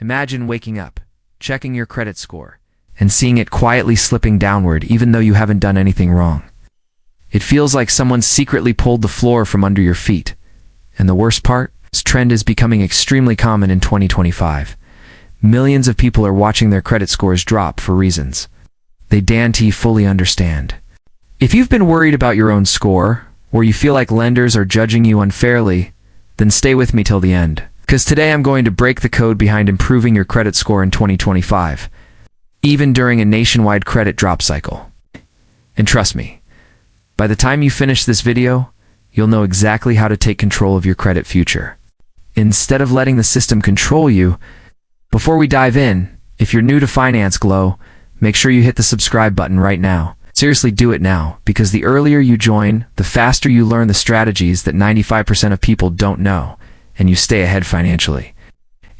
Imagine waking up, checking your credit score, and seeing it quietly slipping downward even though you haven't done anything wrong. It feels like someone secretly pulled the floor from under your feet. And the worst part? This trend is becoming extremely common in 2025. Millions of people are watching their credit scores drop for reasons they don't fully understand. If you've been worried about your own score, or you feel like lenders are judging you unfairly, then stay with me till the end. Because today I'm going to break the code behind improving your credit score in 2025, even during a nationwide credit drop cycle. And trust me, by the time you finish this video, you'll know exactly how to take control of your credit future. Instead of letting the system control you, before we dive in, if you're new to Finance Glow, make sure you hit the subscribe button right now. Seriously, do it now, because the earlier you join, the faster you learn the strategies that 95% of people don't know, and you stay ahead financially.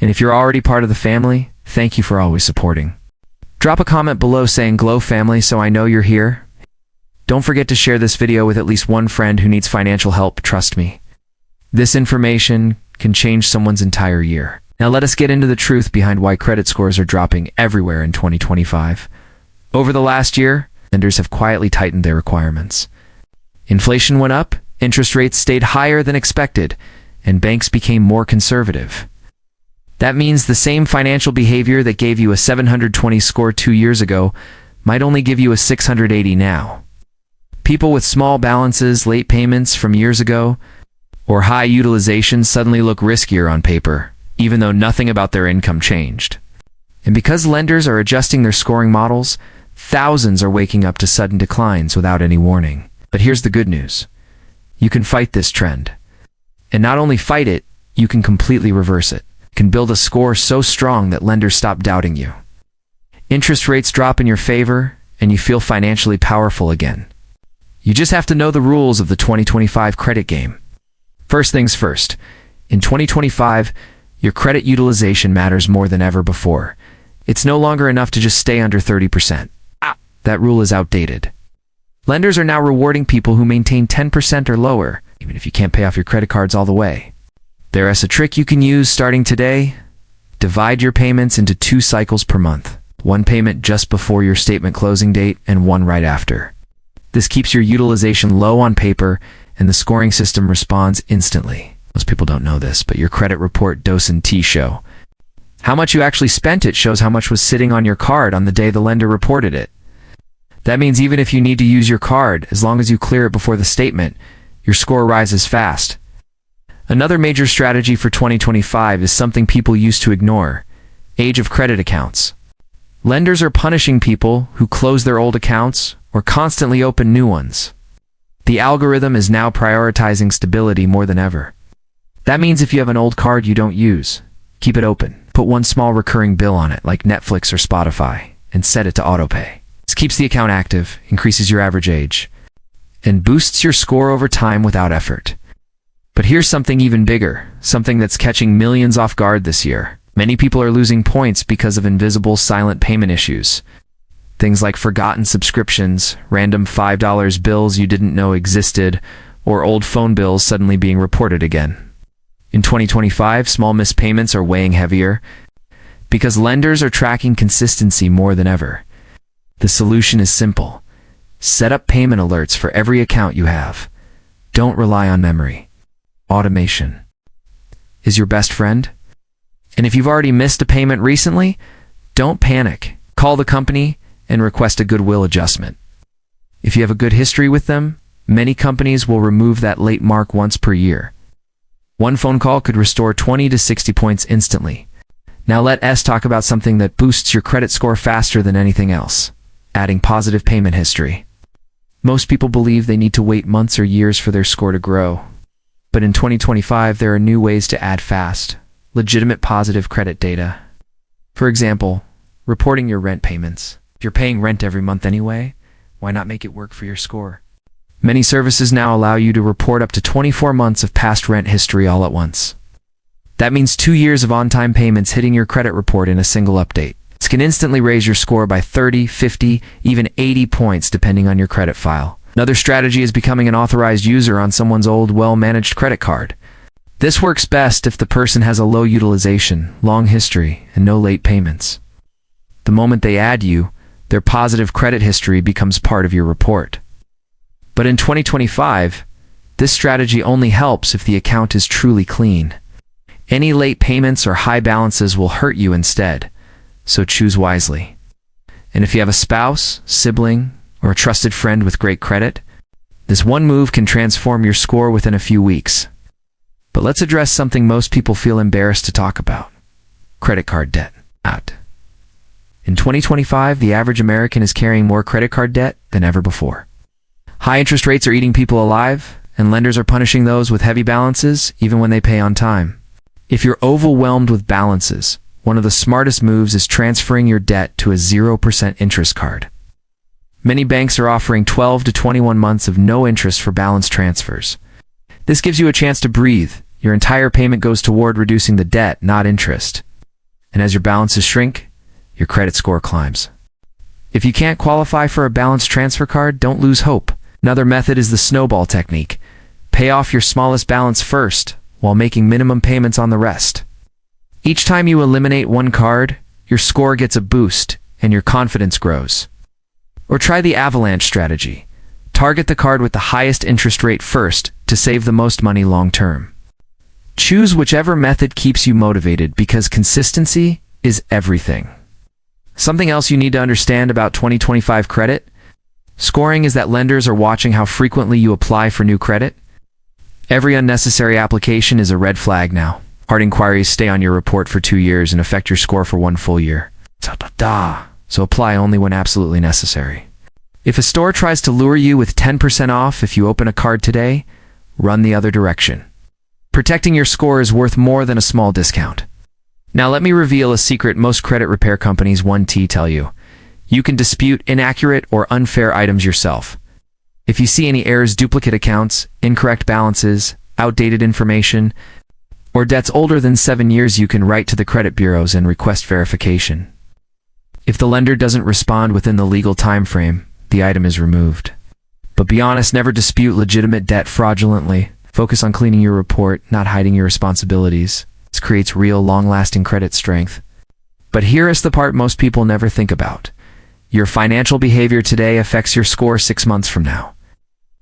And if you're already part of the family, thank you for always supporting. Drop a comment below saying Glow Family so I know you're here. Don't forget to share this video with at least one friend who needs financial help, trust me. This information can change someone's entire year. Now let us get into the truth behind why credit scores are dropping everywhere in 2025. Over the last year, lenders have quietly tightened their requirements. Inflation went up, interest rates stayed higher than expected, and banks became more conservative. That means the same financial behavior that gave you a 720 score 2 years ago might only give you a 680 now. People with small balances, late payments from years ago, or high utilization suddenly look riskier on paper, even though nothing about their income changed. And because lenders are adjusting their scoring models, thousands are waking up to sudden declines without any warning. But here's the good news. You can fight this trend. And not only fight it, you can completely reverse it. You can build a score so strong that lenders stop doubting you. Interest rates drop in your favor, and you feel financially powerful again. You just have to know the rules of the 2025 credit game. First things first. In 2025, your credit utilization matters more than ever before. It's no longer enough to just stay under 30%. That rule is outdated. Lenders are now rewarding people who maintain 10% or lower, even if you can't pay off your credit cards all the way. There's a trick you can use starting today. Divide your payments into 2 cycles per month. One payment just before your statement closing date and one right after. This keeps your utilization low on paper, and the scoring system responds instantly. Most people don't know this, but your credit report doesn't show how much you actually spent. It shows how much was sitting on your card on the day the lender reported it. That means even if you need to use your card, as long as you clear it before the statement, your score rises fast. Another major strategy for 2025 is something people used to ignore: age of credit accounts. Lenders are punishing people who close their old accounts or constantly open new ones. The algorithm is now prioritizing stability more than ever. That means if you have an old card you don't use, keep it open. Put one small recurring bill on it, like Netflix or Spotify, and set it to autopay. This keeps the account active, increases your average age, and boosts your score over time without effort. But here's something even bigger, something that's catching millions off guard this year. Many people are losing points because of invisible silent payment issues. Things like forgotten subscriptions, random $5 bills you didn't know existed, or old phone bills suddenly being reported again. In 2025, small missed payments are weighing heavier because lenders are tracking consistency more than ever. The solution is simple. Set up payment alerts for every account you have. Don't rely on memory. Automation is your best friend. And if you've already missed a payment recently, don't panic. Call the company and request a goodwill adjustment. If you have a good history with them, many companies will remove that late mark once per year. One phone call could restore 20 to 60 points instantly. Now let's talk about something that boosts your credit score faster than anything else: adding positive payment history. Most people believe they need to wait months or years for their score to grow. But in 2025, there are new ways to add fast, legitimate positive credit data. For example, reporting your rent payments. If you're paying rent every month anyway, why not make it work for your score? Many services now allow you to report up to 24 months of past rent history all at once. That means 2 years of on-time payments hitting your credit report in a single update. This can instantly raise your score by 30, 50, even 80 points depending on your credit file. Another strategy is becoming an authorized user on someone's old, well-managed credit card. This works best if the person has a low utilization, long history, and no late payments. The moment they add you, their positive credit history becomes part of your report. But in 2025, this strategy only helps if the account is truly clean. Any late payments or high balances will hurt you instead, so choose wisely. And if you have a spouse, sibling, or a trusted friend with great credit, this one move can transform your score within a few weeks. But let's address something most people feel embarrassed to talk about: credit card debt. In 2025, the average American is carrying more credit card debt than ever before. High interest rates are eating people alive, and lenders are punishing those with heavy balances even when they pay on time. If you're overwhelmed with balances, one of the smartest moves is transferring your debt to a 0% interest card. Many banks are offering 12 to 21 months of no interest for balance transfers. This gives you a chance to breathe. Your entire payment goes toward reducing the debt, not interest. And as your balances shrink, your credit score climbs. If you can't qualify for a balance transfer card, don't lose hope. Another method is the snowball technique. Pay off your smallest balance first, while making minimum payments on the rest. Each time you eliminate one card, your score gets a boost, and your confidence grows. Or try the avalanche strategy. Target the card with the highest interest rate first to save the most money long term. Choose whichever method keeps you motivated, because consistency is everything. Something else you need to understand about 2025 credit scoring is that lenders are watching how frequently you apply for new credit. Every unnecessary application is a red flag now. Hard inquiries stay on your report for 2 years and affect your score for 1 full year. So apply only when absolutely necessary. If a store tries to lure you with 10% off if you open a card today, run the other direction. Protecting your score is worth more than a small discount. Now let me reveal a secret most credit repair companies 1T tell you. You can dispute inaccurate or unfair items yourself. If you see any errors, duplicate accounts, incorrect balances, outdated information, or debts older than 7 years, you can write to the credit bureaus and request verification. If the lender doesn't respond within the legal time frame, the item is removed. But be honest, never dispute legitimate debt fraudulently. Focus on cleaning your report, not hiding your responsibilities. This creates real, long-lasting credit strength. But here is the part most people never think about. Your financial behavior today affects your score 6 months from now.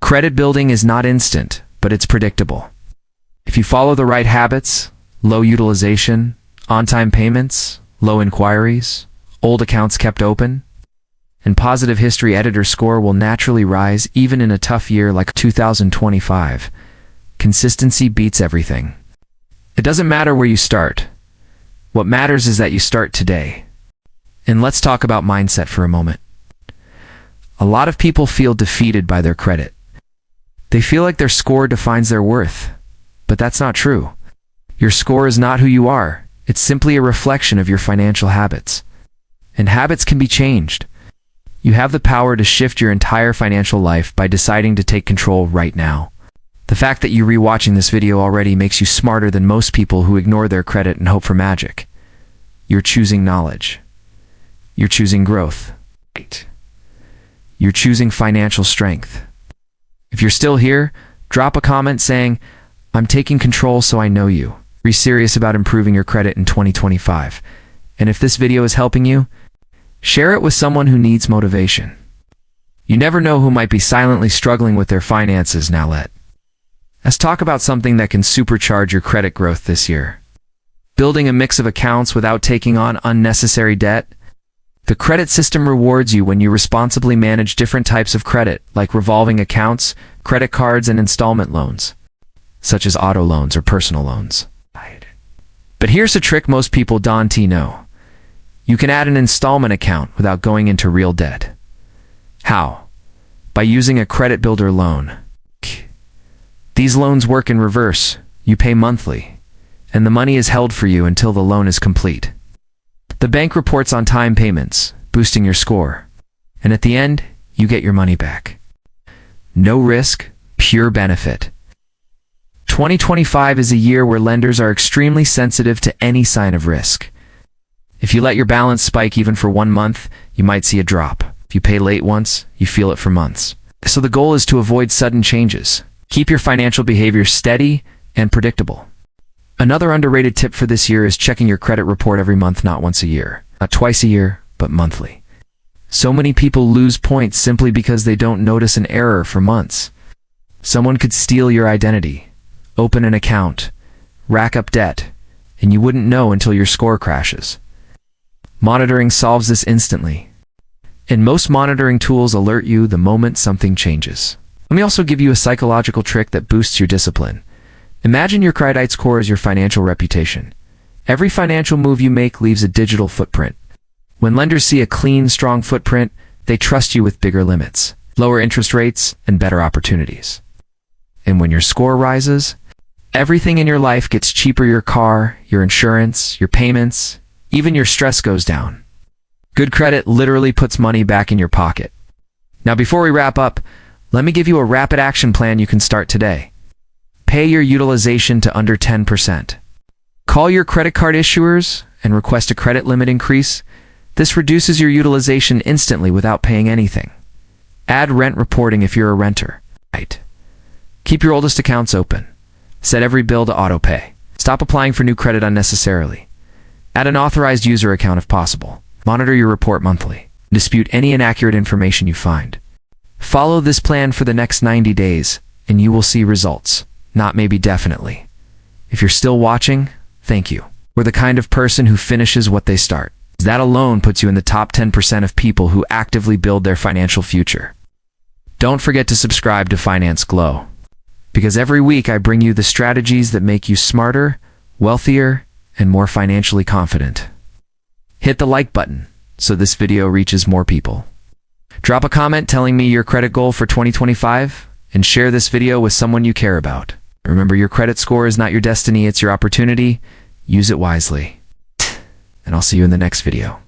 Credit building is not instant, but it's predictable. If you follow the right habits, low utilization, on-time payments, low inquiries, old accounts kept open, and positive history, editor score will naturally rise even in a tough year like 2025. Consistency beats everything. It doesn't matter where you start. What matters is that you start today. And let's talk about mindset for a moment. A lot of people feel defeated by their credit. They feel like their score defines their worth. But that's not true. Your score is not who you are. It's simply a reflection of your financial habits. And habits can be changed. You have the power to shift your entire financial life by deciding to take control right now. The fact that you're rewatching this video already makes you smarter than most people who ignore their credit and hope for magic. You're choosing knowledge. You're choosing growth. You're choosing financial strength. If you're still here, drop a comment saying, "I'm taking control so I know you." Be serious about improving your credit in 2025. And if this video is helping you, share it with someone who needs motivation. You never know who might be silently struggling with their finances now. Let's talk about something that can supercharge your credit growth this year. Building a mix of accounts without taking on unnecessary debt. The credit system rewards you when you responsibly manage different types of credit, like revolving accounts, credit cards, and installment loans, such as auto loans or personal loans. But here's a trick most people don't know. You can add an installment account without going into real debt. How? By using a credit builder loan. These loans work in reverse. You pay monthly, and the money is held for you until the loan is complete. The bank reports on time payments, boosting your score, and at the end, you get your money back. No risk, pure benefit. 2025 is a year where lenders are extremely sensitive to any sign of risk. If you let your balance spike even for 1 month, you might see a drop. If you pay late once, you feel it for months. So the goal is to avoid sudden changes. Keep your financial behavior steady and predictable. Another underrated tip for this year is checking your credit report every month, not once a year. Not twice a year, but monthly. So many people lose points simply because they don't notice an error for months. Someone could steal your identity, open an account, rack up debt, and you wouldn't know until your score crashes. Monitoring solves this instantly. And most monitoring tools alert you the moment something changes. Let me also give you a psychological trick that boosts your discipline. Imagine your credit score as your financial reputation. Every financial move you make leaves a digital footprint. When lenders see a clean, strong footprint, they trust you with bigger limits, lower interest rates, and better opportunities. And when your score rises, everything in your life gets cheaper: your car, your insurance, your payments, even your stress goes down. Good credit literally puts money back in your pocket. Now, before we wrap up, let me give you a rapid action plan you can start today. Pay your utilization to under 10%. Call your credit card issuers and request a credit limit increase. This reduces your utilization instantly without paying anything. Add rent reporting if you're a renter. Right. Keep your oldest accounts open. Set every bill to autopay. Stop applying for new credit unnecessarily. Add an authorized user account if possible. Monitor your report monthly. Dispute any inaccurate information you find. Follow this plan for the next 90 days, and you will see results. Not maybe, definitely. If you're still watching, thank you. We're the kind of person who finishes what they start. That alone puts you in the top 10% of people who actively build their financial future. Don't forget to subscribe to Finance Glow, because every week I bring you the strategies that make you smarter, wealthier, and more financially confident. Hit the like button so this video reaches more people. Drop a comment telling me your credit goal for 2025 and share this video with someone you care about. Remember, your credit score is not your destiny, it's your opportunity. Use it wisely. And I'll see you in the next video.